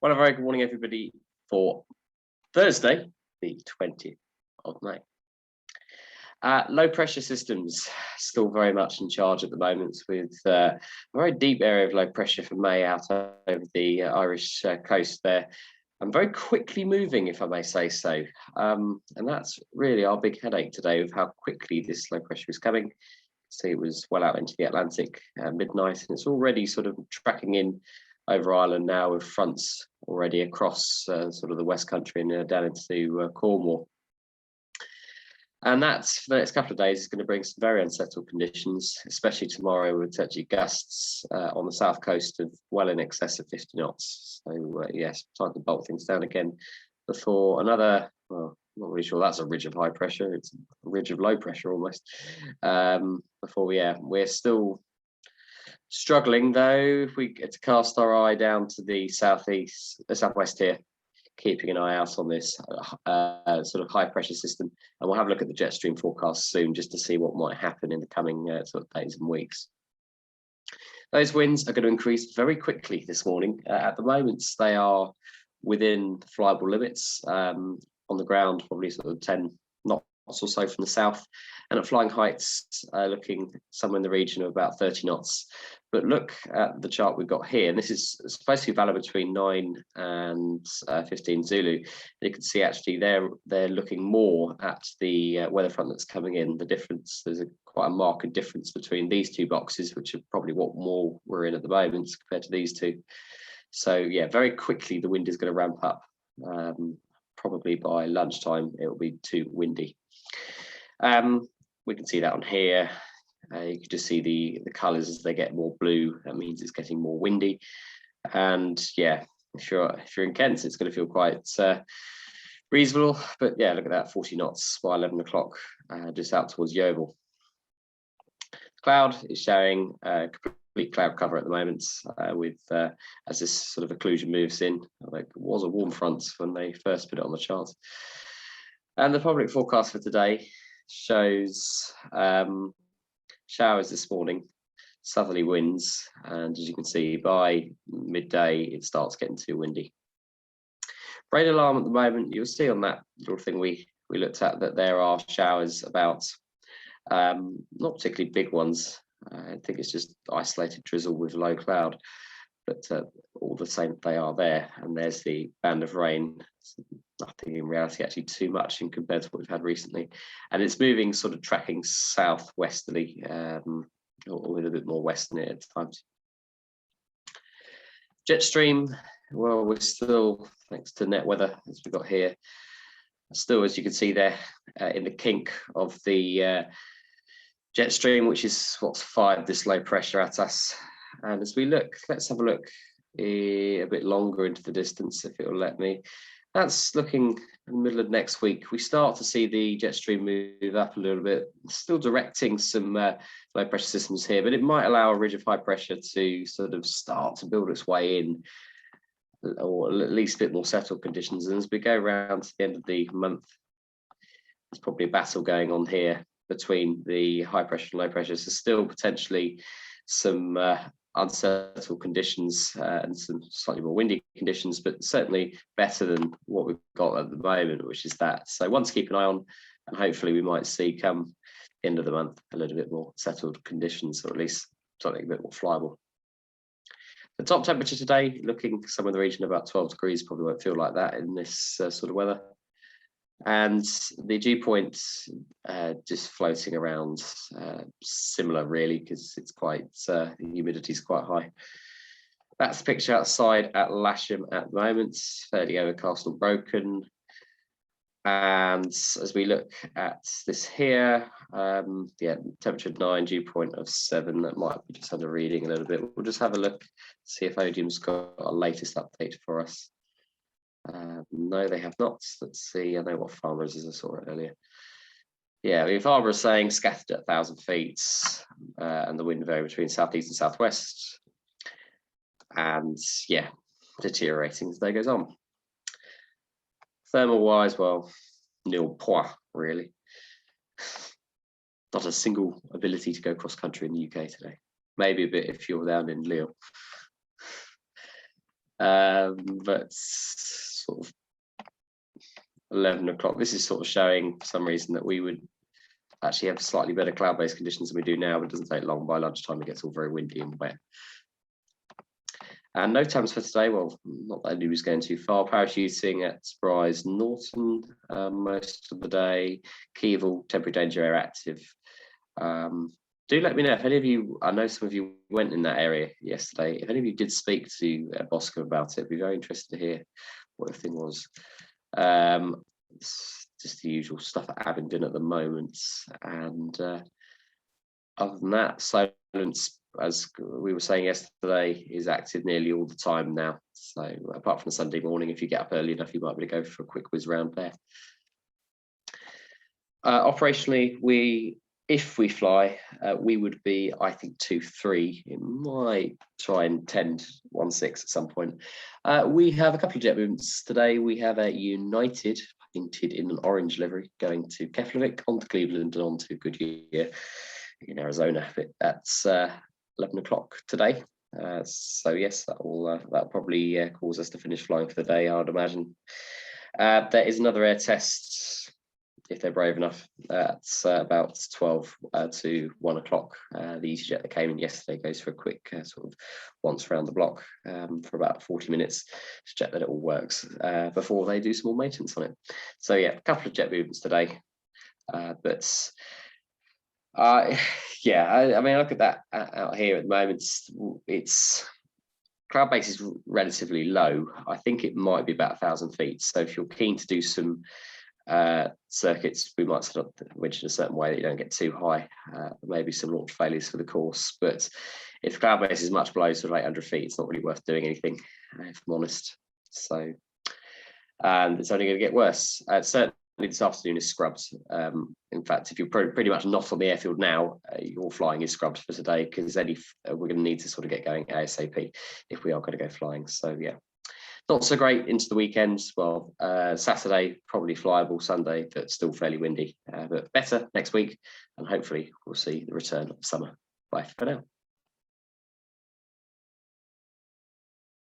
Well, a very good morning, everybody, for Thursday, the 20th of May. Low pressure systems still very much in charge at the moment, with a very deep area of low pressure for May out over the Irish coast there, and very quickly moving, if I may say so. And that's really our big headache today, of how quickly this low pressure is coming. See, it was well out into the Atlantic midnight, and it's already sort of tracking in over Ireland now, with fronts already across sort of the West Country and down into Cornwall. And that's, for the next couple of days, is going to bring some very unsettled conditions, especially tomorrow, with actually gusts on the south coast of well in excess of 50 knots. So yes, time to bolt things down again before another, well, I'm not really sure that's a ridge of high pressure, it's a ridge of low pressure almost. Before we're still struggling, though, if we get to cast our eye down to the southwest here, keeping an eye out on this sort of high pressure system, and we'll have a look at the jet stream forecast soon, just to see what might happen in the coming sort of days and weeks. Those winds are going to increase very quickly this morning. At the moment, they are within flyable limits. On the ground, probably sort of 10 knots or so from the south, and at flying heights, looking somewhere in the region of about 30 knots. But look at the chart we've got here, and this is supposed to be valid between 9 and 15 Zulu. You can see actually they're looking more at the weather front that's coming in. The difference, there's quite a marked difference between these two boxes, which are probably what more we're in at the moment compared to these two. So yeah, very quickly the wind is going to ramp up. Probably by lunchtime it will be too windy. We can see that on here. You can just see the colours as they get more blue. That means it's getting more windy. And yeah, if you're in Kent, it's going to feel quite reasonable. But yeah, look at that, 40 knots by 11 o'clock, just out towards Yeovil. Cloud is showing complete cloud cover at the moment, with as this sort of occlusion moves in. Like, it was a warm front when they first put it on the chart. And the public forecast for today shows showers this morning, southerly winds, and as you can see, by midday it starts getting too windy. Rain alarm at the moment. You'll see on that little thing we looked at that there are showers about, not particularly big ones. I think it's just isolated drizzle with low cloud, but all the same, they are there. And there's the band of rain. It's nothing in reality actually too much in compared to what we've had recently, and it's moving sort of tracking southwesterly, or a little bit more westerly at times. Jet stream, well, we're still, thanks to net weather as we've got here, still, as you can see there, in the kink of the jet stream, which is what's fired this low pressure at us. And as we look, let's have a look a bit longer into the distance, if it will let me. That's looking in the middle of next week. We start to see the jet stream move up a little bit, still directing some low pressure systems here, but it might allow a ridge of high pressure to sort of start to build its way in, or at least a bit more settled conditions. And as we go around to the end of the month, there's probably a battle going on here between the high pressure and low pressure. So still potentially some unsettled conditions and some slightly more windy conditions, but certainly better than what we've got at the moment, which is that. So one to keep an eye on, and hopefully we might see come end of the month a little bit more settled conditions, or at least something a bit more flyable. The top temperature today, looking somewhere in the region of about 12 degrees, probably won't feel like that in this sort of weather. And the dew point just floating around, similar really, because it's quite, the humidity is quite high. That's the picture outside at Lasham at the moment, fairly overcast and broken. And as we look at this here, yeah, temperature of 9, dew point of 7, that might be just under reading a little bit. We'll just have a look, see if Odium's got a latest update for us. No, they have not. Let's see. I know what Farmers is. I saw it earlier. Yeah, the Farmer is saying scattered at 1,000 feet, and the wind vary between southeast and southwest. And yeah, deteriorating as the day goes on. Thermal wise, well, nil point really. Not a single ability to go cross country in the UK today. Maybe a bit if you're down in Lille. but sort of 11 o'clock. This is sort of showing for some reason that we would actually have slightly better cloud-based conditions than we do now, but it doesn't take long. By lunchtime, it gets all very windy and wet. And no times for today. Well, not that anybody's going too far. Parachuting at Spry's Norton most of the day. Keevil, temporary danger area active. Do let me know if any of you, I know some of you went in that area yesterday. If any of you did speak to Bosco about it, I'd be very interested to hear what the thing was. It's just the usual stuff at Abingdon at the moment. And other than that, Silence, as we were saying yesterday, is active nearly all the time now. So apart from the Sunday morning, if you get up early enough, you might be able to go for a quick whiz round there. Operationally, if we fly, we would be, I think, 2-3. It might try and tend 1-6 at some point. We have a couple of jet movements today. We have a United, painted in an orange livery, going to Keflavik, on to Cleveland, and on to Goodyear in Arizona. That's 11 o'clock today. So yes, that'll probably cause us to finish flying for the day, I would imagine. There is another air test, if they're brave enough. It's about 12 to 1 o'clock. The EasyJet that came in yesterday goes for a quick sort of once around the block for about 40 minutes to check that it all works before they do some more maintenance on it. So yeah, a couple of jet movements today. I mean, look at that out here at the moment. It's cloud base is relatively low. I think it might be about 1,000 feet. So if you're keen to do some circuits, we might set up the winch in a certain way that you don't get too high. Maybe some launch failures for the course. But if the cloud base is much below sort of 800 feet, it's not really worth doing anything, if I'm honest. So, and it's only going to get worse. Certainly this afternoon is scrubbed. In fact, if you're pretty much not on the airfield now, your flying is scrubbed for today, because we're going to need to sort of get going ASAP if we are going to go flying. So yeah, not so great into the weekend. Well, Saturday probably flyable, Sunday but still fairly windy, but better next week, and hopefully we'll see the return of summer. Bye for now.